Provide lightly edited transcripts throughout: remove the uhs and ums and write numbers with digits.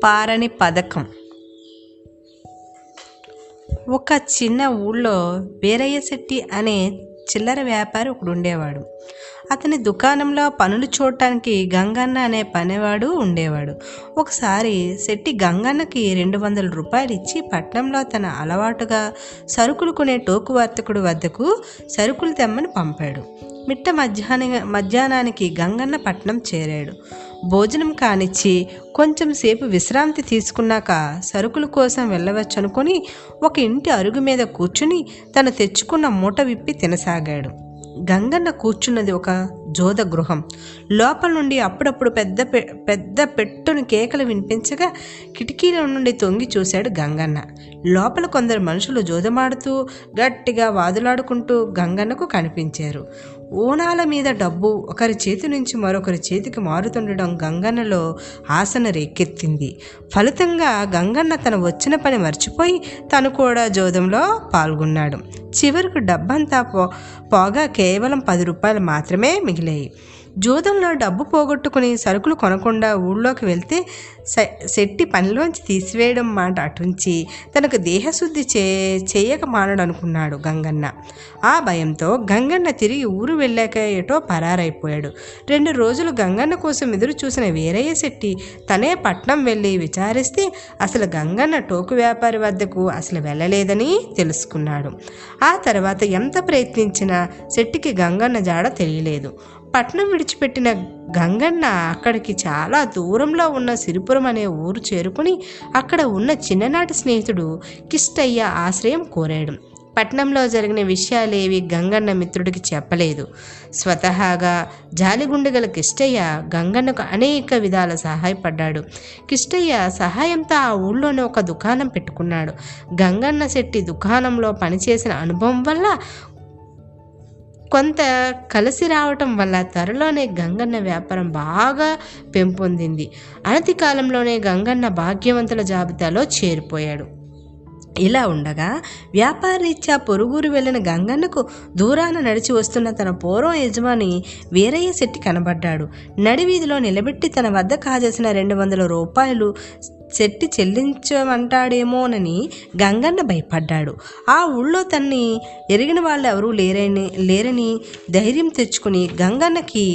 పారని పథకం. ఒక చిన్న ఊళ్ళో వీరయ్య శెట్టి అనే చిల్లర వ్యాపారి ఒకడు ఉండేవాడు. అతని దుకాణంలో పనులు చూడటానికి గంగన్న అనే పనివాడు ఉండేవాడు. ఒకసారి శెట్టి గంగన్నకి 200 రూపాయలు ఇచ్చి పట్నంలో తన అలవాటుగా సరుకులు కొనే టోకు వర్తకుడు వద్దకు సరుకులు తెమ్మని పంపాడు. మిట్ట మధ్యాహ్నానికి గంగన్న పట్నం చేరాడు. భోజనం కానిచ్చి కొంచెం సేపు విశ్రాంతి తీసుకున్నాక సరుకుల కోసం వెళ్ళవచ్చనుకొని ఒక ఇంటి అరుగు మీద కూర్చుని తను తెచ్చుకున్న మూట విప్పి తినసాగాడు. గంగన్న కూర్చున్నది ఒక జోద గృహం. లోపల నుండి అప్పుడప్పుడు పెద్ద పెట్టుని కేకలు వినిపించగా కిటికీల నుండి తొంగి చూశాడు గంగన్న. లోపల కొందరు మనుషులు జోదమాడుతూ గట్టిగా వాదులాడుకుంటూ గంగన్నకు కనిపించారు. ఓనాల మీద డబ్బు ఒకరి చేతి నుంచి మరొకరి చేతికి మారుతుండడం గంగన్నలో ఆశను రేకెత్తింది. ఫలితంగా గంగన్న తను వచ్చిన పని మర్చిపోయి తను కూడా జోదంలో పాల్గొన్నాడు. చివరకు డబ్బంతా పోగా కేవలం 10 రూపాయలు మాత్రమే మిగిలాయి. జోదంలో డబ్బు పోగొట్టుకుని సరుకులు కొనకుండా ఊళ్ళోకి వెళ్తే శెట్టి పనిలోంచి తీసివేయడం మాట అటుంచి తనకు దేహశుద్ధి చేయక మానడనుకున్నాడు గంగన్న. ఆ భయంతో గంగన్న తిరిగి ఊరు వెళ్ళాక ఎటో పరారైపోయాడు. 2 రోజులు గంగన్న కోసం ఎదురు చూసిన వీరయ్య శెట్టి తనే పట్నం వెళ్ళి విచారిస్తే అసలు గంగన్న టోకు వ్యాపారి వద్దకు అసలు వెళ్ళలేదని తెలుసుకున్నాడు. ఆ తర్వాత ఎంత ప్రయత్నించినా శెట్టికి గంగన్న జాడ తెలియలేదు. పట్నం విడిచిపెట్టిన గంగన్న అక్కడికి చాలా దూరంలో ఉన్న సిరిపురం అనే ఊరు చేరుకుని అక్కడ ఉన్న చిన్ననాటి స్నేహితుడు కిష్టయ్య ఆశ్రయం కోరాడు. పట్నంలో జరిగిన విషయాలేవి గంగన్న మిత్రుడికి చెప్పలేదు. స్వతహాగా జాలిగుండెగల కిష్టయ్య గంగన్నకు అనేక విధాల సహాయపడ్డాడు. కిష్టయ్య సహాయంతో ఆ ఊళ్ళోనే ఒక దుకాణం పెట్టుకున్నాడు. గంగన్న శెట్టి దుకాణంలో పనిచేసిన అనుభవం వల్ల కొంత కలిసి రావటం వల్ల త్వరలోనే గంగన్న వ్యాపారం బాగా పెంపొందింది. అనతి కాలంలోనే గంగన్న భాగ్యవంతుల జాబితాలో చేరిపోయాడు. ఇలా ఉండగా వ్యాపారరీత్యా పొరుగురు వెళ్ళిన గంగన్నకు దూరాన నడిచి వస్తున్న తన పూర్వం యజమాని వీరయ్య శెట్టి కనబడ్డాడు. నడివీధిలో నిలబెట్టి తన వద్ద కాజేసిన 200 రూపాయలు శెట్టి చెల్లించమంటాడేమోనని గంగన్న భయపడ్డాడు. ఆ ఊళ్ళో తన్ని ఎరిగిన వాళ్ళు ఎవరూ లేరని ధైర్యం తెచ్చుకుని గంగన్నకి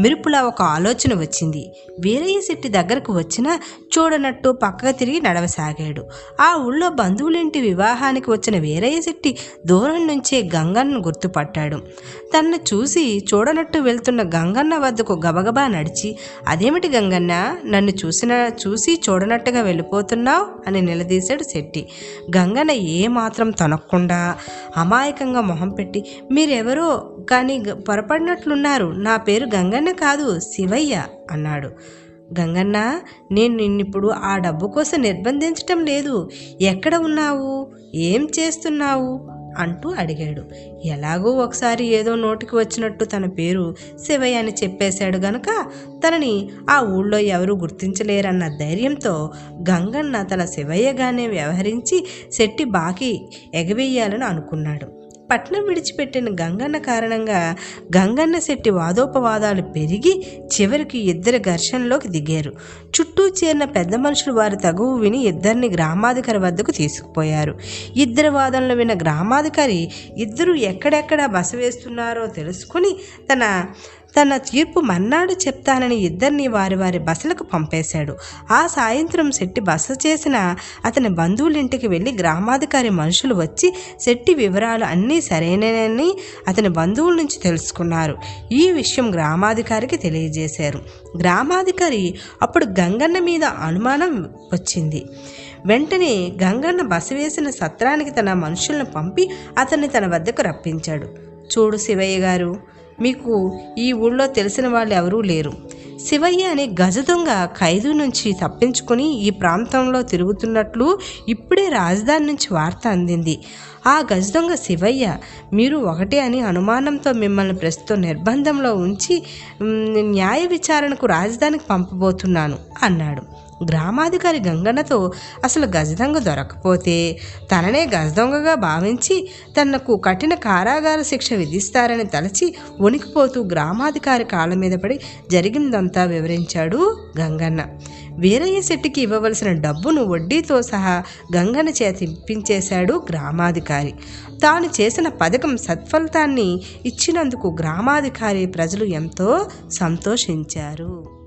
మెరుపులా ఒక ఆలోచన వచ్చింది. వీరయ్య శెట్టి దగ్గరకు వచ్చినా చూడనట్టు పక్కకు తిరిగి నడవసాగాడు. ఆ ఊళ్ళో బంధువులింటి వివాహానికి వచ్చిన వీరయ్య శెట్టి దూరం నుంచే గంగన్నను గుర్తుపట్టాడు. తనను చూసి చూడనట్టు వెళ్తున్న గంగన్న వద్దకు గబగబా నడిచి, అదేమిటి గంగన్న, నన్ను చూసి చూడనట్టుగా వెళ్ళిపోతున్నావు అని నిలదీశాడు శెట్టి. గంగన్న ఏమాత్రం తొనక్కుండా అమాయకంగా మొహం పెట్టి, మీరెవరో కానీ పొరపడినట్లున్నారు, నా పేరు గంగన్న కాదు, శివయ్య అన్నాడు. గంగన్న, నేను నిన్నిప్పుడు ఆ డబ్బు కోసం నిర్బంధించటం లేదు. ఎక్కడ ఉన్నావు, ఏం చేస్తున్నావు అంటూ అడిగాడు. ఎలాగో ఒకసారి ఏదో నోటికి వచ్చినట్టు తన పేరు శివయ్య అని చెప్పేశాడు గనక తనని ఆ ఊళ్ళో ఎవరూ గుర్తించలేరన్న ధైర్యంతో గంగన్న తన శివయ్యగానే వ్యవహరించి శెట్టి బాకీ ఎగవేయాలని అనుకున్నాడు. పట్నం విడిచిపెట్టిన గంగన్న కారణంగా గంగన్న శెట్టి వాదోపవాదాలు పెరిగి చివరికి ఇద్దరు ఘర్షణలోకి దిగారు. చుట్టూ చేరిన పెద్ద మనుషులు వారి తగువు విని ఇద్దరిని గ్రామాధికారి వద్దకు తీసుకుపోయారు. ఇద్దరు వాదనలు విన్న గ్రామాధికారి ఇద్దరు ఎక్కడెక్కడ బస వేస్తున్నారో తెలుసుకుని తన తీర్పు మన్నాడు చెప్తానని ఇద్దరిని వారి బసలకు పంపేశాడు. ఆ సాయంత్రం శెట్టి బస చేసిన అతని బంధువులింటికి వెళ్ళి గ్రామాధికారి మనుషులు వచ్చి శెట్టి వివరాలు అన్నీ సరైనని అతని బంధువుల నుంచి తెలుసుకున్నారు. ఈ విషయం గ్రామాధికారికి తెలియజేశారు. గ్రామాధికారి అప్పుడు గంగన్న మీద అనుమానం వచ్చింది. వెంటనే గంగన్న బస వేసిన సత్రానికి తన మనుషులను పంపి అతన్ని తన వద్దకు రప్పించాడు. చూడు శివయ్య గారు, మీకు ఈ ఊళ్ళో తెలిసిన వాళ్ళు ఎవరూ లేరు. శివయ్య అనే గజ దొంగ ఖైదు నుంచి తప్పించుకొని ఈ ప్రాంతంలో తిరుగుతున్నట్లు ఇప్పుడే రాజధాని నుంచి వార్త అందింది. ఆ గజ దొంగ శివయ్య, మీరు ఒకటే అని అనుమానంతో మిమ్మల్ని ప్రస్తుతం నిర్బంధంలో ఉంచి న్యాయ విచారణకు రాజధానికి పంపబోతున్నాను అన్నాడు. గ్రామాధికారి గంగన్నతో అసలు గజదొంగ దొరకపోతే తననే గజదొంగగా భావించి తనకు కఠిన కారాగార శిక్ష విధిస్తారని తలచి వణికిపోతూ గ్రామాధికారి కాళ్ళ మీద పడి జరిగిందంతా వివరించాడు గంగన్న. వీరయ్య శెట్టికి ఇవ్వవలసిన డబ్బును వడ్డీతో సహా గంగన్న చేత ఇప్పించేశాడు గ్రామాధికారి. తాను చేసిన పథకం సత్ఫలితాన్ని ఇచ్చినందుకు గ్రామాధికారి ప్రజలు ఎంతో సంతోషించారు.